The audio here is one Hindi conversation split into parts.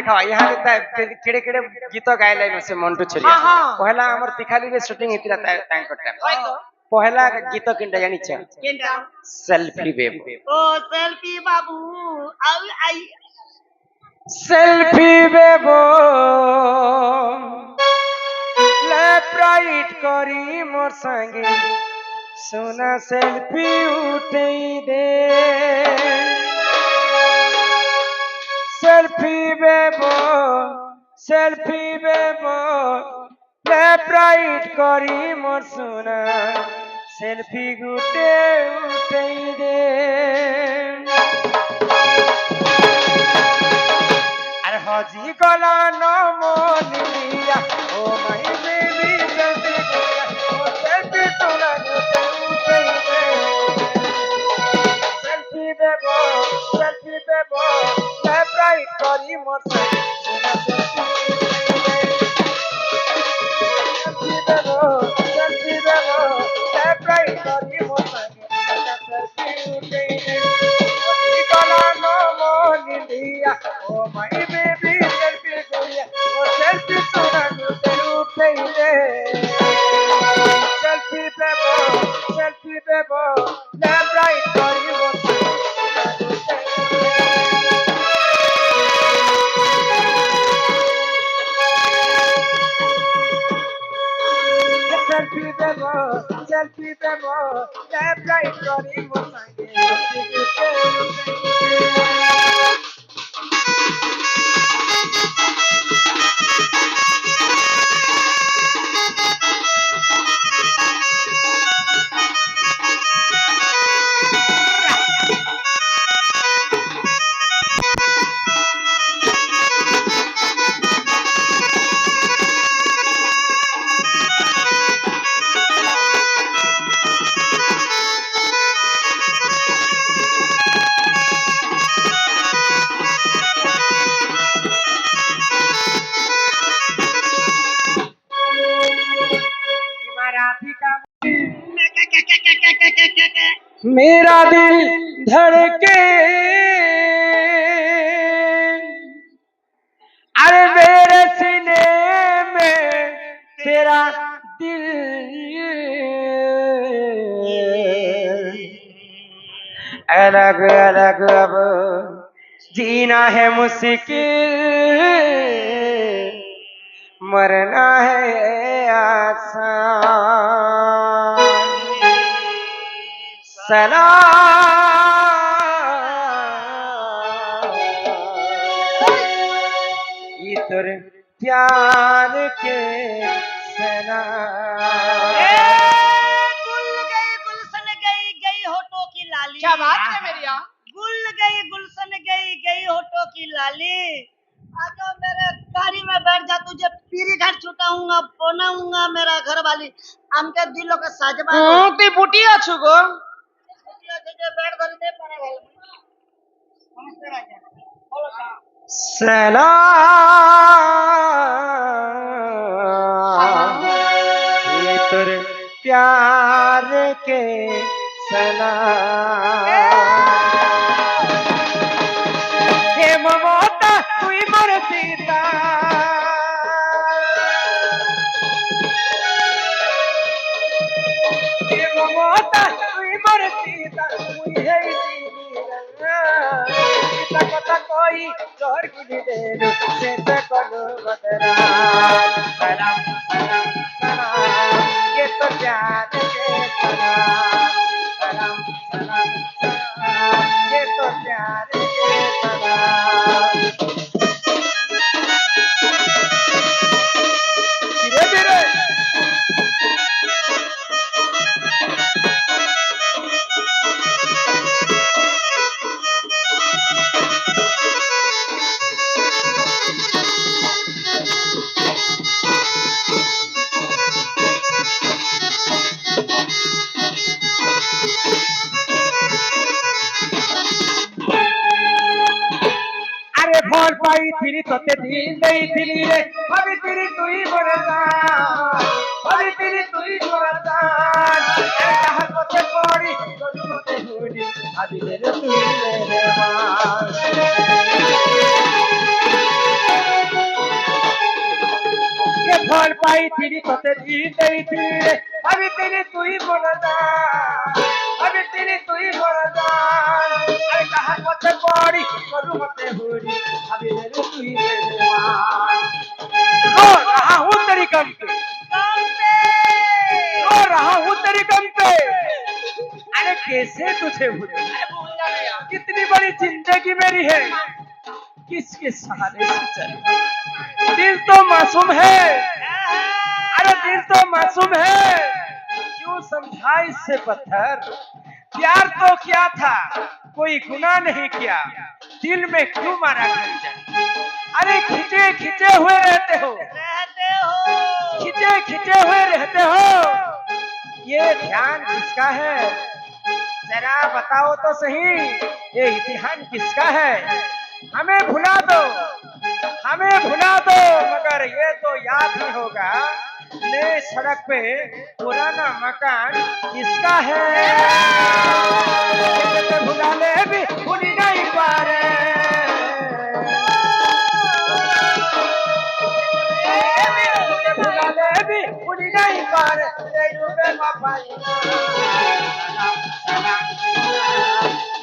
देखा यहाँ केड़े केड़े गीत गाइले से मंटू छलिया पहला हमर तिखाली रे शूटिंग हेतिला तांकर टाइम पहला गीत किनटा जानि छ केनटा सेल्फी बेब ओ सेल्फी बाबू आउ आई सेल्फी बेबो ले प्राइट करी मोर संगे सोना सेल्फी उठई दे सेल्फी बेबो ले प्राइट करी मोर सोना सेल्फी गुटे उठई दे अरे हजी गला न मोनिया ओ माय बेबी सेल्फी गुटिया ओ सेल्फी सोना गुटे उठई दे सेल्फी बेबो ले प्राइट करी मोर सोना सेल्फी सेल्फी बेबो ले प्राइट करी मोर सोना सेल्फी उठई दे हजी गला न मोनिया ओ माय बेबी सेल्फी गुटिया ओ सेल्फी सोना गुटे उठई दे सेल्फी बेबो ले प्राइट करी मोर सेल्फी बेबो ले प्राइट करी मोर संगे सेल्फी गुटे उठई दे मेरा दिल धड़के अरे मेरे सीने में तेरा दिल अलग अलग अब जीना है मुश्किल मरना है आसान सलाम ये तोरे प्यार के सलाम गुल गई गुलशन गई गई होठों की लाली क्या बात है मेरी यार गुल गई गुलशन गई गई होठों की लाली आजा मेरे गाड़ी में बैठ जा तुझे पीरी घर छुटाऊंगा पोनाऊंगा मेरा घर वाली हमके दिलों के साजबा তুই বুটি আছো গো बैठ कर दे पड़े भाई नमस्ते राजा बोलो सलाम ये तोरे प्यार के सलाम हे ममता तू मर सीता हे ममता तू मर सीता मुझे सीता कथा कोई जोर की दे से कलो बदरा सलाम सलाम सलाम ये तो प्यार के सलाम सलाम सलाम सलाम ये तो प्यार के सलाम धीरे धीरे भर पाई थी तोते दिल नहीं थी रे अभी तेरी तू ही बरसान अभी तेरी तू ही बरसान कहाँ कोते पड़ी कोते हुई अभी तेरे तू ही मेरे मान पाई तो तेरी नहीं थी रे अभी तेरी तू ही बोलना अभी तेरी तू ही बोलना अरे कहा मत बड़ी करू मत होरी अभी तेरी तू ही रो रहा हूँ तेरी गम पे रो रहा हूँ तेरी गम पे अरे कैसे तुझे भूलूं कितनी बड़ी जिंदगी मेरी है किसके सहारे से चले दिल तो मासूम है अरे दिल तो मासूम है क्यों समझा इससे पत्थर प्यार तो क्या था कोई गुनाह नहीं किया दिल में क्यों मारा खंजर अरे खिंचे खिंचे हुए रहते हो खिंचे खिंचे हुए रहते हो ये ध्यान किसका है जरा बताओ तो सही ये इतिहान किसका है हमें भुला दो मगर ये तो याद ही होगा नए सड़क पे पुराना मकान किसका है भुला ले भी भूल नहीं पा रहे भुला ले भी भूल नहीं पा रहे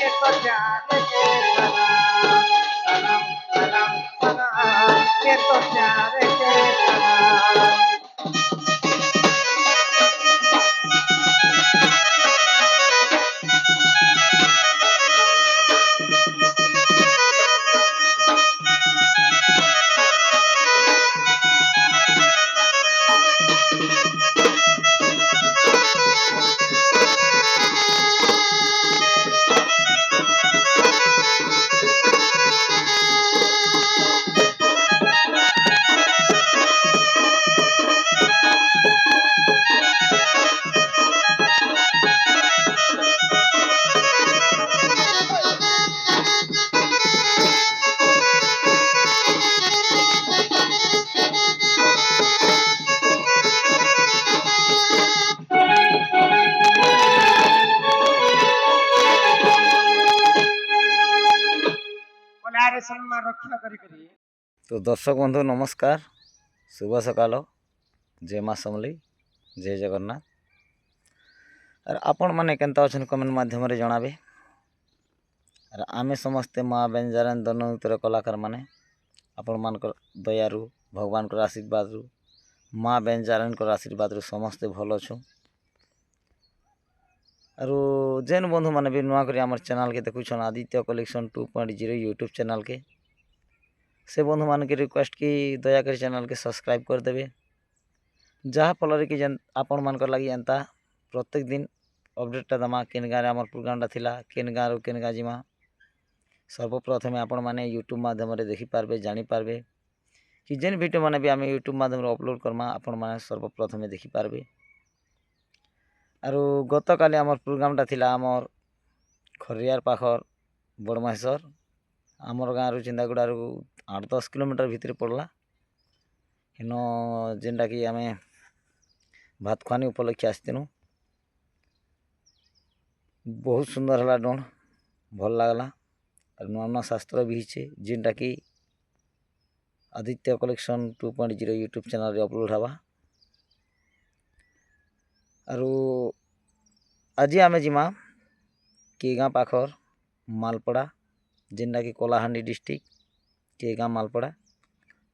ये तो जान के ये तो प्यार के सम्मान रक्षा करी तो दर्शक बंधु नमस्कार शुभ सकाल जय माँ समली जय जगन्नाथ और आपण मैंने केंता अच्छे कमेंट माध्यम जनाबे और आमे समस्ते माँ बेंजारान दनतर कलाकार माने आपण मान दयारू भगवान आशीर्वाद रु माँ बेंजारान आशीर्वाद रु समस्ते भल अच्छु और जेन बंधु मैंने भी नुआ करी आमर चैनल के देखुछन आदित्य कलेक्शन 2.0 यूट्यूब चैनल के से बंधु मान के रिक्वेस्ट की दयाकर चैनल के सब्सक्राइब कर देवे जहाँ फल कि आपण मान लगी एंता प्रत्येक दिन अपडेटा दमा केन गाँव आम प्रोग्रामटा थिला केन गाँव केन गाँ जिमा सर्वप्रथम आपण मैंने यूट्यूब माध्यम देखिपारे जानीपारे कि जेन वीडियो मैंने भी आम यूट्यूब माध्यम अपलोड करमा आपण मैंने सर्वप्रथम देखिपारे और गत काली आम प्रोग्रामटा थिला आमर खरियार पाखर बड़महेश्वर आमर गाँव रु चिंतागुड़ा 8-10 किलोमीटर भितर पड़ला इन जेनटा कि आम भात खुआनी उपलक्षे आसतीनु बहुत सुंदर है डोन भल लगला और नुआ नुआ शास्त्र भी है जेनटा कि आदित्य कलेक्शन 2.0 यूट्यूब चैनल रे अपलोड हवा और आज आम जिमा के गाँ पाखर मालपड़ा जेनटा कि कलाहांडी डिस्ट्रिक्ट के गाँ मालपड़ा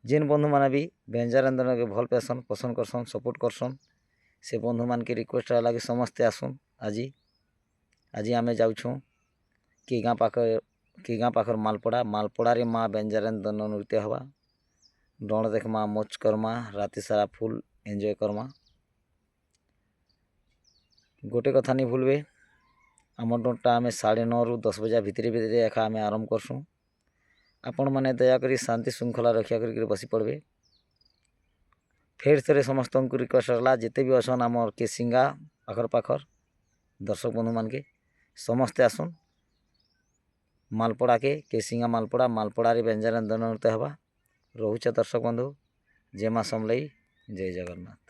जेन बंधु मैंने भी बेंजारान के भल पासन पसंद करसन सपोर्ट करसन से बंधु मान के रिक्वेस्ट रहा कि समस्ते आसुन आज आम जाऊँ के गाँ पाखर मालपड़ा रे माँ बेंजारान नृत्य हवा डण देखमा मौज करमा राति सारा फुल एंजॉय करमा गोटे कथा नहीं भूलबे आम डोटा आम 9:30 रु 10 बजे भितर एका आम आरंभ करसूँ आपण मैंने दयाकोरी शांति श्रृंखला रक्षा कर बसी पड़े फेर थे समस्त को रिक्वेस्ट रहा जिते भी असन आम केसिंगा पाखर पाखर दर्शक बंधु मान के समस्ते आसुन मालपड़ा के केसिंगा मालपड़ा रे बेंजारान नृत्य हवा रोचे दर्शक बंधु जय माँ समलई जय जगन्नाथ।